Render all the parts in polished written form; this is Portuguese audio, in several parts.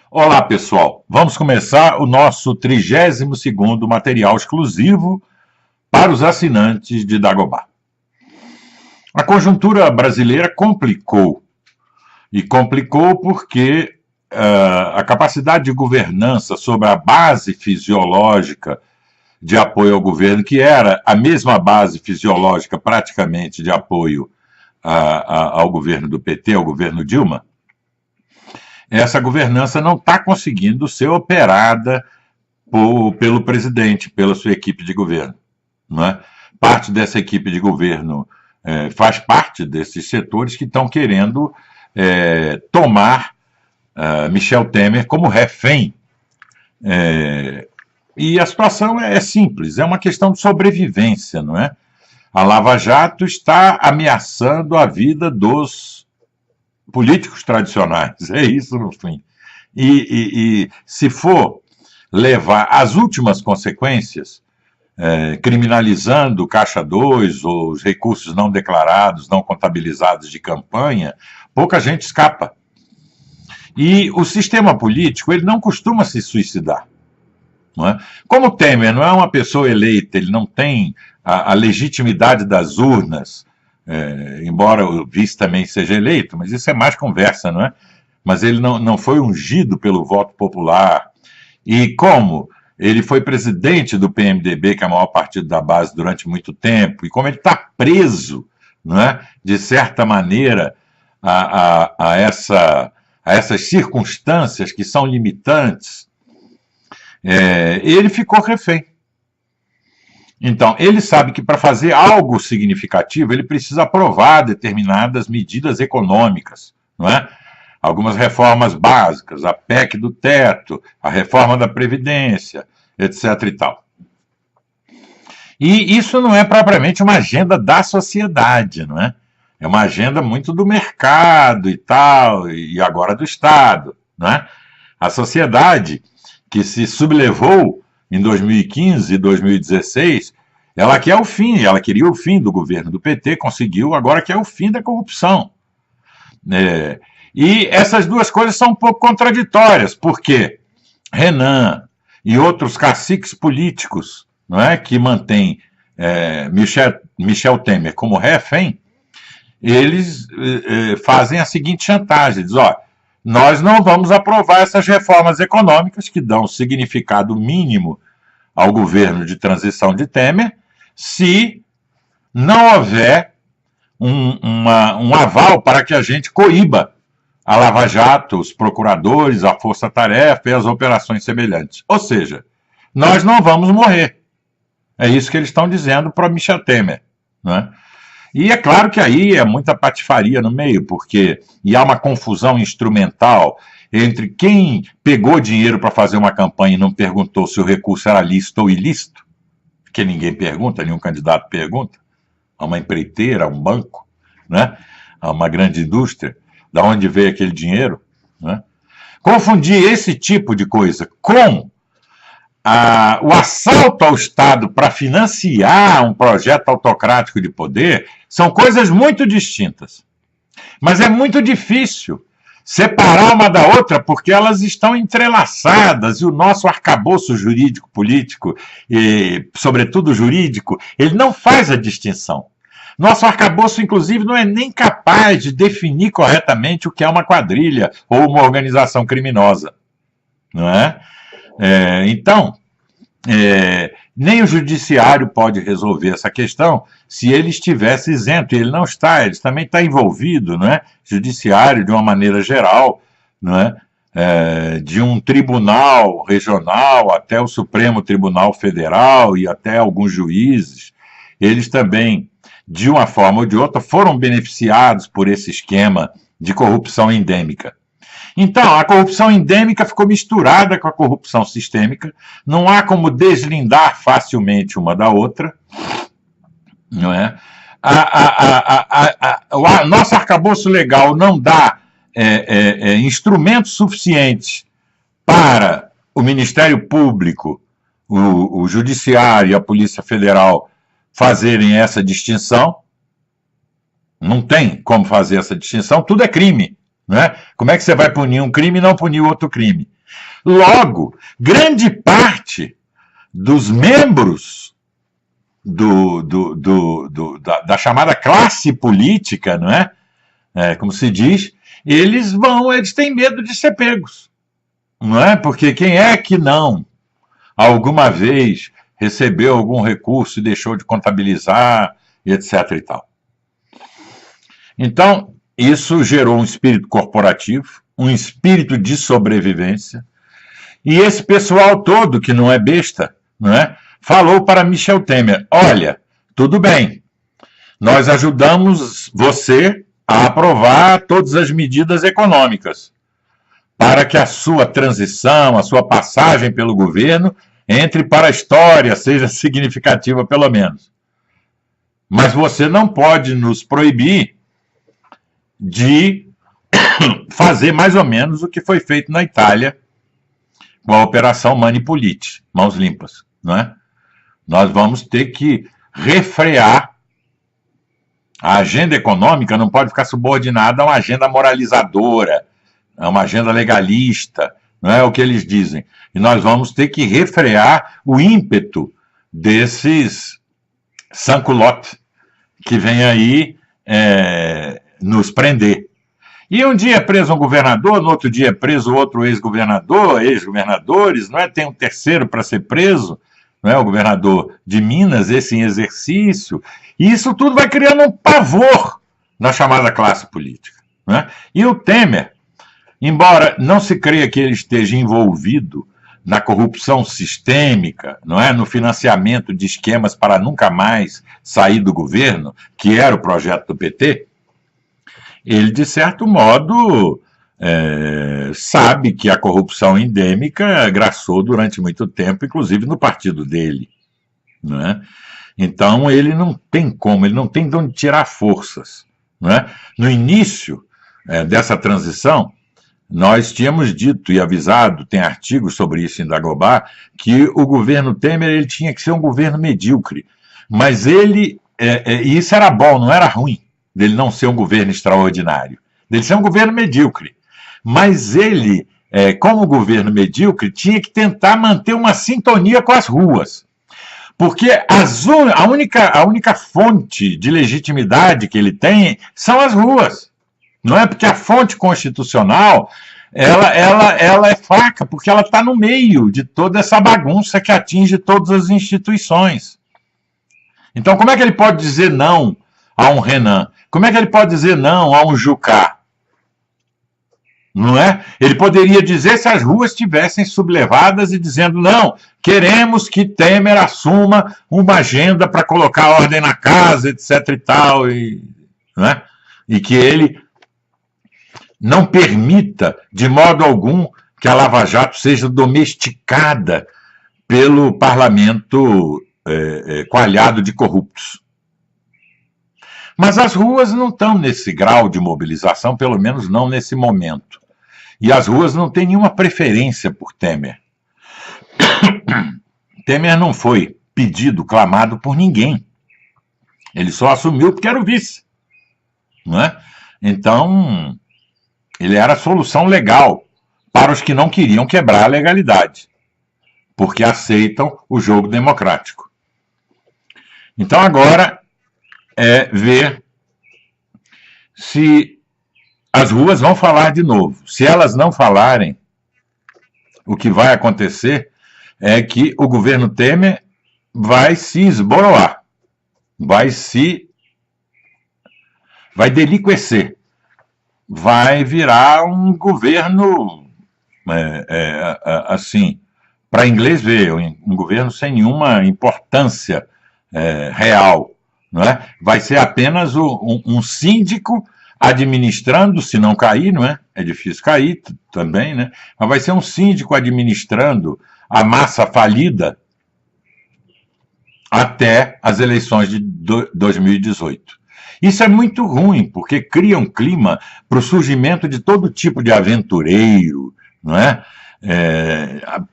Olá, pessoal. Vamos começar o nosso 32º material exclusivo para os assinantes de Dagobah. A conjuntura brasileira complicou. E complicou porque a capacidade de governança sobre a base fisiológica de apoio ao governo, que era a mesma base fisiológica praticamente de apoio ao governo do PT, ao governo Dilma, essa governança não está conseguindo ser operada pelo presidente, pela sua equipe de governo. Não é? Parte dessa equipe de governo faz parte desses setores que estão querendo tomar Michel Temer como refém. E a situação é simples, é uma questão de sobrevivência, não é? A Lava Jato está ameaçando a vida dos políticos tradicionais, é isso no fim. E se for levar as últimas consequências, criminalizando o Caixa 2 ou os recursos não declarados, não contabilizados de campanha, pouca gente escapa. E o sistema político, ele não costuma se suicidar. Não é? Como Temer não é uma pessoa eleita, ele não tem a legitimidade das urnas, embora o vice também seja eleito, mas isso é mais conversa, não é? Mas ele não foi ungido pelo voto popular. E como ele foi presidente do PMDB, que é o maior partido da base, durante muito tempo, e como ele está preso, não é? De certa maneira, a essas circunstâncias que são limitantes, ele ficou refém. Então, ele sabe que para fazer algo significativo, ele precisa aprovar determinadas medidas econômicas, não é? Algumas reformas básicas, a PEC do teto, a reforma da Previdência, etc. e tal. E isso não é propriamente uma agenda da sociedade, não é? É uma agenda muito do mercado e tal, e agora do Estado, não é? A sociedade que se sublevou em 2015 e 2016, ela quer o fim, ela queria o fim do governo do PT, conseguiu, agora quer o fim da corrupção. E essas duas coisas são um pouco contraditórias, porque Renan e outros caciques políticos, não é, que mantêm Michel Temer como refém, eles fazem a seguinte chantagem, dizem, ó, nós não vamos aprovar essas reformas econômicas que dão significado mínimo ao governo de transição de Temer, se não houver um aval para que a gente coíba a Lava Jato, os procuradores, a força-tarefa e as operações semelhantes. Ou seja, nós não vamos morrer. É isso que eles estão dizendo para Michel Temer, não é? E é claro que aí é muita patifaria no meio, porque há uma confusão instrumental entre quem pegou dinheiro para fazer uma campanha e não perguntou se o recurso era lícito ou ilícito, porque ninguém pergunta, nenhum candidato pergunta, a uma empreiteira, a um banco, né? A uma grande indústria, de onde veio aquele dinheiro, né? Confundir esse tipo de coisa com o assalto ao Estado para financiar um projeto autocrático de poder são coisas muito distintas. Mas é muito difícil separar uma da outra porque elas estão entrelaçadas e o nosso arcabouço jurídico, político e, sobretudo, jurídico, ele não faz a distinção. Nosso arcabouço, inclusive, não é nem capaz de definir corretamente o que é uma quadrilha ou uma organização criminosa. Não é? Então, nem o judiciário pode resolver essa questão se ele estivesse isento, e ele não está, ele também está envolvido, não é? Judiciário, de uma maneira geral, não é? De um tribunal regional até o Supremo Tribunal Federal e até alguns juízes, eles também, de uma forma ou de outra, foram beneficiados por esse esquema de corrupção endêmica. Então, a corrupção endêmica ficou misturada com a corrupção sistêmica, não há como deslindar facilmente uma da outra, não é? O nosso arcabouço legal não dá instrumentos suficientes para o Ministério Público, o Judiciário e a Polícia Federal fazerem essa distinção, não tem como fazer essa distinção, tudo é crime. Não é? Como é que você vai punir um crime e não punir outro crime? Logo, grande parte dos membros da chamada classe política, não é? Como se diz, eles têm medo de ser pegos, não é? Porque quem é que não, alguma vez, recebeu algum recurso e deixou de contabilizar, etc. e tal. Então, isso gerou um espírito corporativo, um espírito de sobrevivência, e esse pessoal todo, que não é besta, não é? Falou para Michel Temer: olha, tudo bem, nós ajudamos você a aprovar todas as medidas econômicas para que a sua transição, a sua passagem pelo governo entre para a história, seja significativa pelo menos. Mas você não pode nos proibir de fazer mais ou menos o que foi feito na Itália com a Operação Manipulite, mãos limpas, não é? Nós vamos ter que refrear. A agenda econômica não pode ficar subordinada a uma agenda moralizadora, a uma agenda legalista, não é o que eles dizem. E nós vamos ter que refrear o ímpeto desses sans-culottes que vem aí nos prender. E um dia é preso um governador, no outro dia é preso outro ex-governador, ex-governadores, não é? Tem um terceiro para ser preso, não é? O governador de Minas, esse em exercício. E isso tudo vai criando um pavor na chamada classe política, não é? E o Temer, embora não se creia que ele esteja envolvido na corrupção sistêmica, não é? No financiamento de esquemas para nunca mais sair do governo, que era o projeto do PT, ele, de certo modo, sabe que a corrupção endêmica graçou durante muito tempo, inclusive no partido dele, não é? Então, ele não tem como, ele não tem de onde tirar forças, não é? No início dessa transição, nós tínhamos dito e avisado, tem artigos sobre isso em Dagobah, que o governo Temer ele tinha que ser um governo medíocre. Mas ele, e isso era bom, não era ruim, dele não ser um governo extraordinário, dele ser um governo medíocre. Mas ele, como governo medíocre, tinha que tentar manter uma sintonia com as ruas. Porque a única fonte de legitimidade que ele tem são as ruas. Não é? Porque a fonte constitucional ela é fraca, porque ela está no meio de toda essa bagunça que atinge todas as instituições. Então, como é que ele pode dizer não a um Renan? Como é que ele pode dizer não a um Jucá? Não é? Ele poderia dizer se as ruas estivessem sublevadas e dizendo: não, queremos que Temer assuma uma agenda para colocar ordem na casa, etc. e tal, não é? E que ele não permita, de modo algum, que a Lava Jato seja domesticada pelo parlamento coalhado de corruptos. Mas as ruas não estão nesse grau de mobilização, pelo menos não nesse momento. E as ruas não têm nenhuma preferência por Temer. Temer não foi pedido, clamado por ninguém. Ele só assumiu porque era o vice, não é? Então, ele era a solução legal para os que não queriam quebrar a legalidade, porque aceitam o jogo democrático. Então, agora é ver se as ruas vão falar de novo. Se elas não falarem, o que vai acontecer é que o governo Temer vai se esboroar, vai deliquescer, vai virar um governo, assim, para inglês ver, um governo sem nenhuma importância real, não é? Vai ser apenas um síndico administrando, se não cair, não é? É difícil cair também, né? Mas vai ser um síndico administrando a massa falida até as eleições de 2018. Isso é muito ruim, porque cria um clima para o surgimento de todo tipo de aventureiro, não é?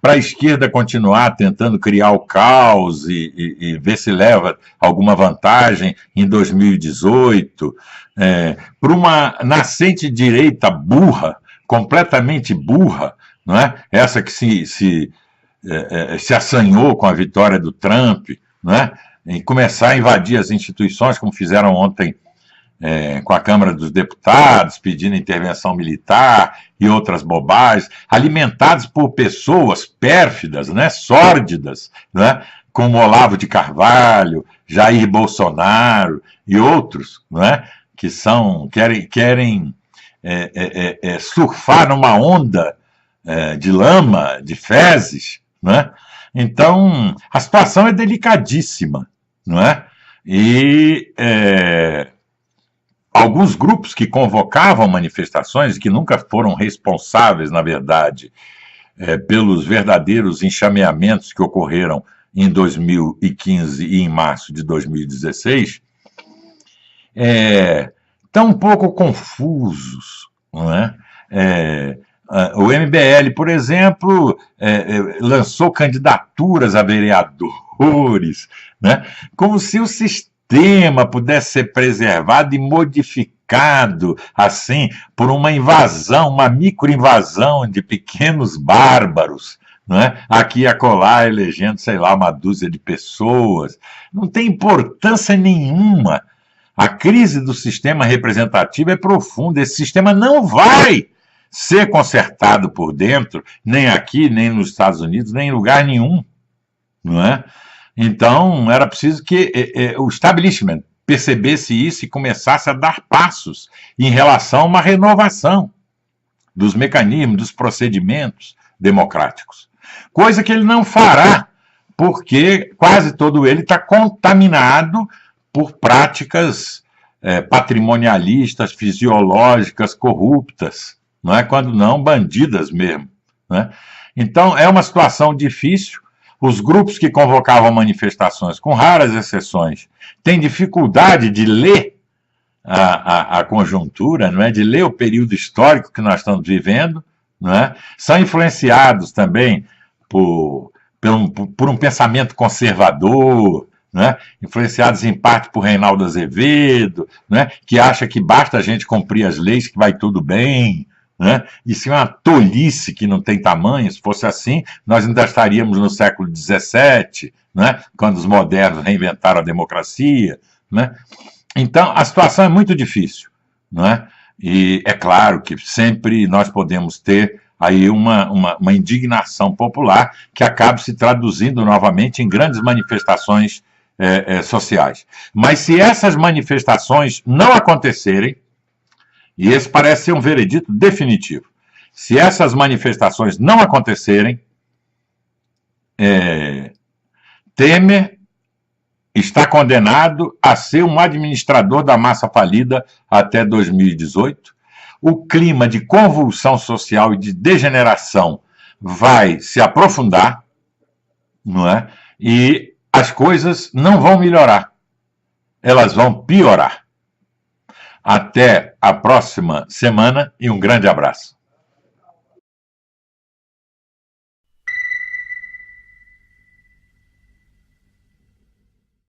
Para a esquerda continuar tentando criar o caos e ver se leva alguma vantagem em 2018, para uma nascente direita burra, completamente burra, não é? Essa que se assanhou com a vitória do Trump, não é? Em começar a invadir as instituições, como fizeram ontem com a Câmara dos Deputados, pedindo intervenção militar e outras bobagens, alimentados por pessoas pérfidas, né, sórdidas, né, como Olavo de Carvalho, Jair Bolsonaro e outros, né, que querem surfar numa onda de lama, de fezes, né? Então, a situação é delicadíssima, não é? E alguns grupos que convocavam manifestações, que nunca foram responsáveis, na verdade, pelos verdadeiros enxameamentos que ocorreram em 2015 e em março de 2016, estão um pouco confusos, não é? O MBL, por exemplo, lançou candidaturas a vereadores, né? Como se o sistema pudesse ser preservado e modificado, assim, por uma invasão, uma microinvasão de pequenos bárbaros, não é? Aqui e acolá, elegendo, sei lá, uma dúzia de pessoas. Não tem importância nenhuma. A crise do sistema representativo é profunda. Esse sistema não vai ser consertado por dentro, nem aqui, nem nos Estados Unidos, nem em lugar nenhum, não é? Então, era preciso que o establishment percebesse isso e começasse a dar passos em relação a uma renovação dos mecanismos, dos procedimentos democráticos. Coisa que ele não fará, porque quase todo ele está contaminado por práticas patrimonialistas, fisiológicas, corruptas, não é? Quando não, bandidas mesmo, né? Então, é uma situação difícil. Os grupos que convocavam manifestações, com raras exceções, têm dificuldade de ler a conjuntura, não é? De ler o período histórico que nós estamos vivendo, não é? São influenciados também por um pensamento conservador, né? Influenciados em parte por Reinaldo Azevedo, né? Que acha que basta a gente cumprir as leis que vai tudo bem, né? Isso é uma tolice que não tem tamanho. Se fosse assim, nós ainda estaríamos no século XVII, né? Quando os modernos reinventaram a democracia, né? Então, a situação é muito difícil, né? E é claro que sempre nós podemos ter aí uma indignação popular que acaba se traduzindo novamente em grandes manifestações sociais. Mas se essas manifestações não acontecerem, e esse parece ser um veredito definitivo, se essas manifestações não acontecerem, Temer está condenado a ser um administrador da massa falida até 2018. O clima de convulsão social e de degeneração vai se aprofundar, não é? E as coisas não vão melhorar, elas vão piorar. Até a próxima semana e um grande abraço.